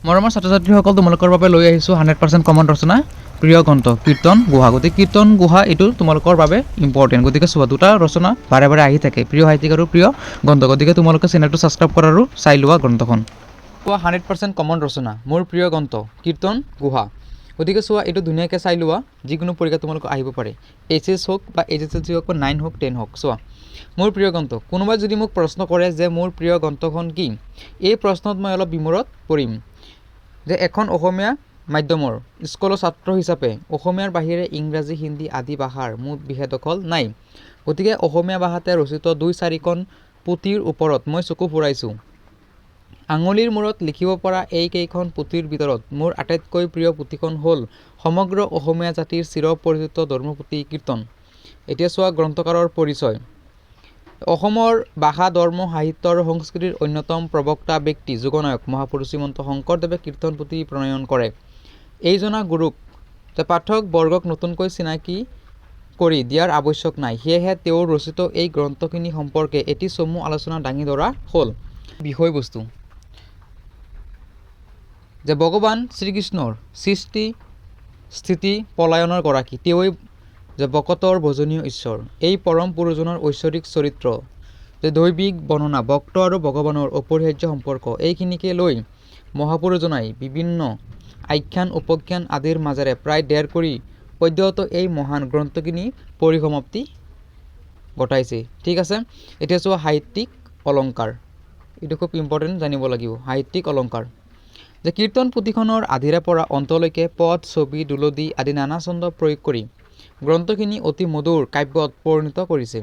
মৰমৰ ছাত্ৰ ছাত্ৰীসকল তোমালোকৰ বাবে লৈ আহিছোঁ 100% কমন ৰচনা প্ৰিয় গ্ৰন্থ কীৰ্তন গুহা। গতিকে কীৰ্তন গুহা এইটো তোমালোকৰ বাবে ইম্পৰ্টেণ্ট। গতিকে চোৱা, দুটা ৰচনা বাৰে বাৰে আহি থাকে, প্ৰিয় সাহিত্যিক আৰু প্ৰিয় গ্ৰন্থ। গতিকে তোমালোকে চেনেলটো ছাবস্ক্ৰাইব কৰা আৰু চাই লোৱা গ্ৰন্থখন। কোৱা 100% কমন ৰচনা মোৰ প্ৰিয় গ্ৰন্থ কীৰ্তন গুহা। গতিকে চোৱা, এইটো ধুনীয়াকৈ চাই লোৱা, যিকোনো পৰীক্ষা তোমালোকৰ আহিব পাৰে, এইচএছ হওক বা এইচএছএলচি হওক বা 9 হওক 10 হওক। চোৱা, মোৰ প্ৰিয় গ্ৰন্থ। কোনোবাই যদি মোক প্ৰশ্ন কৰে যে মোৰ প্ৰিয় গ্ৰন্থখন কি, এই প্ৰশ্নত মই অলপ বিমূৰত পৰিম যে এখন অসমীয়া মাধ্যমৰ স্কুলৰ ছাত্ৰ হিচাপে অসমীয়াৰ বাহিৰে ইংৰাজী হিন্দী আদি ভাষাৰ মোৰ বিশেষ দখল নাই। গতিকে অসমীয়া ভাষাতে ৰচিত 2-4খন পুথিৰ ওপৰত মই চকু ফুৰাইছোঁ। আঙুলিৰ মূৰত লিখিব পৰা এইকেইখন পুথিৰ ভিতৰত মোৰ আটাইতকৈ প্ৰিয় পুথিখন হ'ল সমগ্ৰ অসমীয়া জাতিৰ চিৰ পৰিচিত ধৰ্মপুথি কীৰ্তন। এতিয়া চোৱা গ্ৰন্থকাৰৰ পৰিচয়। অসমৰ ভাষা ধৰ্ম সাহিত্য আৰু সংস্কৃতিৰ অন্যতম প্ৰবক্তা ব্যক্তি যুগনায়ক মহাপুৰুষ শ্ৰীমন্ত শংকৰদেৱে কীৰ্তন পুথি প্ৰণয়ন কৰে। এইজনা গুৰুক পাঠক বৰ্গক নতুনকৈ চিনাকি কৰি দিয়াৰ আৱশ্যক নাই। সেয়েহে তেওঁৰ ৰচিত এই গ্ৰন্থখিনি সম্পৰ্কে এটি চমু আলোচনা দাঙি ধৰা হ'ল। বিষয়বস্তু যে ভগৱান শ্ৰীকৃষ্ণৰ সৃষ্টি স্থিতি পলায়নৰ গৰাকী তেওঁই যে ভকতৰ ভজনীয় ঈশ্বৰ। এই পৰম পুৰুষজনৰ ঐশ্বৰিক চৰিত্ৰ যে দৈবিক বৰ্ণনা ভক্ত আৰু ভগৱানৰ অপৰিহাৰ্য সম্পৰ্ক, এইখিনিকে লৈ মহাপুৰুষজনাই বিভিন্ন আখ্যান উপাখ্যান আদিৰ মাজেৰে প্ৰায় 1.5 কৰি পৰ্যন্ত এই মহান গ্ৰন্থখিনি পৰিসমাপ্তি ঘটাইছে। ঠিক আছে, এতিয়া চোৱা সাহিত্যিক অলংকাৰ। এইটো খুব ইম্পৰ্টেণ্ট, জানিব লাগিব। সাহিত্যিক অলংকাৰ যে কীৰ্তন পুথিখনৰ আধিৰে পৰা অন্তলৈকে পদ ছবি দুলদি আদি নানা ছন্দ প্ৰয়োগ কৰি গ্ৰন্থখিনি অতি মধুৰ কাব্যত পৰিণত কৰিছে।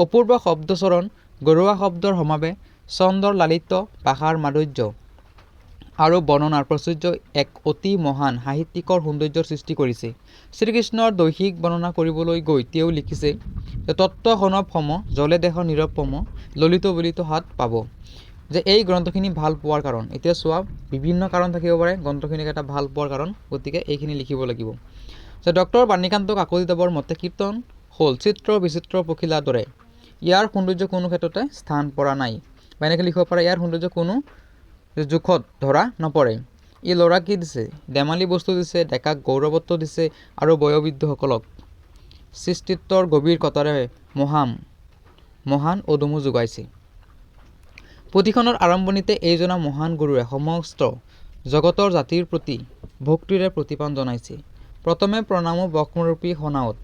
অপূৰ্ব শব্দচৰণ ঘৰুৱা শব্দৰ সমাৱেশ ছন্দৰ লালিত্য ভাষাৰ মাধুৰ্য আৰু বৰ্ণনাৰ প্ৰাচুৰ্য এক অতি মহান সাহিত্যিকৰ সৌন্দৰ্যৰ সৃষ্টি কৰিছে। শ্ৰীকৃষ্ণৰ দৈহিক বৰ্ণনা কৰিবলৈ গৈ তেওঁ লিখিছে যে তত্ত্ব সনব সম জলে দেশ নীৰৱ পম ললিত বলিত হাত পাব। যে এই গ্ৰন্থখিনি ভাল পোৱাৰ কাৰণ, এতিয়া চোৱা বিভিন্ন কাৰণ থাকিব পাৰে গ্ৰন্থখিনিক এটা ভাল পোৱাৰ কাৰণ, গতিকে এইখিনি লিখিব লাগিব। যে ডক্টৰ বাণীকান্ত কাকতিদেৱৰ মতে কীৰ্তন হ'ল চিত্ৰ বিচিত্ৰ পখিলাৰ দৰে, ইয়াৰ সৌন্দৰ্য কোনো ক্ষেত্ৰতে স্থান পৰা নাই। বা এনেকৈ লিখিব পাৰে, ইয়াৰ সৌন্দৰ্য কোনো জোখত ধৰা নপৰে। ই ল'ৰাক কি দিছে, ধেমালি বস্তু দিছে, ডেকাক গৌৰৱত্ব দিছে আৰু বয়োবৃদ্ধসকলক সৃষ্টিত্বৰ গভীৰ কথাৰে মহান উদুমো যোগাইছে। পুথিখনৰ আৰম্ভণিতে এইজনা মহান গুৰুৱে সমস্ত জগতৰ জাতিৰ প্ৰতি ভক্তিৰে প্ৰতিপান জনাইছে। প্ৰথমে প্ৰণামো ব্ৰহ্মৰূপী সনাওত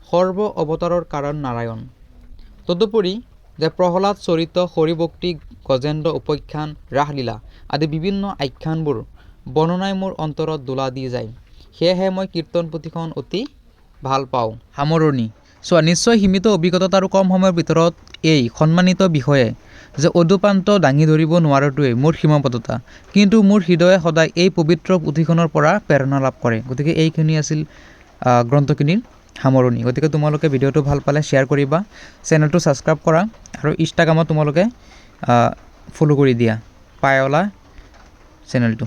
সৰ্ব অৱতাৰৰ কাৰণ নাৰায়ণ। তদুপৰি যে প্ৰহ্লাদ চৰিত হৰিভক্তি গজেন্দ্ৰ উপাখ্যান ৰাসলীলা আদি বিভিন্ন আখ্যানবোৰ বৰ্ণনাই মোৰ অন্তৰত দোলা দি যায়। সেয়েহে মই কীৰ্তন পুথিখন অতি ভাল পাওঁ। সামৰণি চোৱা, নিশ্চয় সীমিত অভিজ্ঞতা আৰু কম সময়ৰ ভিতৰত এই সন্মানিত বিষয়ে যে অদুপান্ত দাঙি ধৰিব নোৱাৰাটোৱেই মোৰ সীমাবদ্ধতা, কিন্তু মোৰ হৃদয়ে সদায় এই পবিত্ৰ পুথিখনৰ পৰা প্ৰেৰণা লাভ কৰে। গতিকে এইখিনি আছিল গ্ৰন্থখিনিৰ সামৰণি। গতিকে তোমালোকে ভিডিঅ'টো ভাল পালে শ্বেয়াৰ কৰিবা, চেনেলটো ছাবস্ক্ৰাইব কৰা আৰু ইনষ্টাগ্ৰামত তোমালোকে ফ'ল' কৰি দিয়া পায়লা চেনেলটো।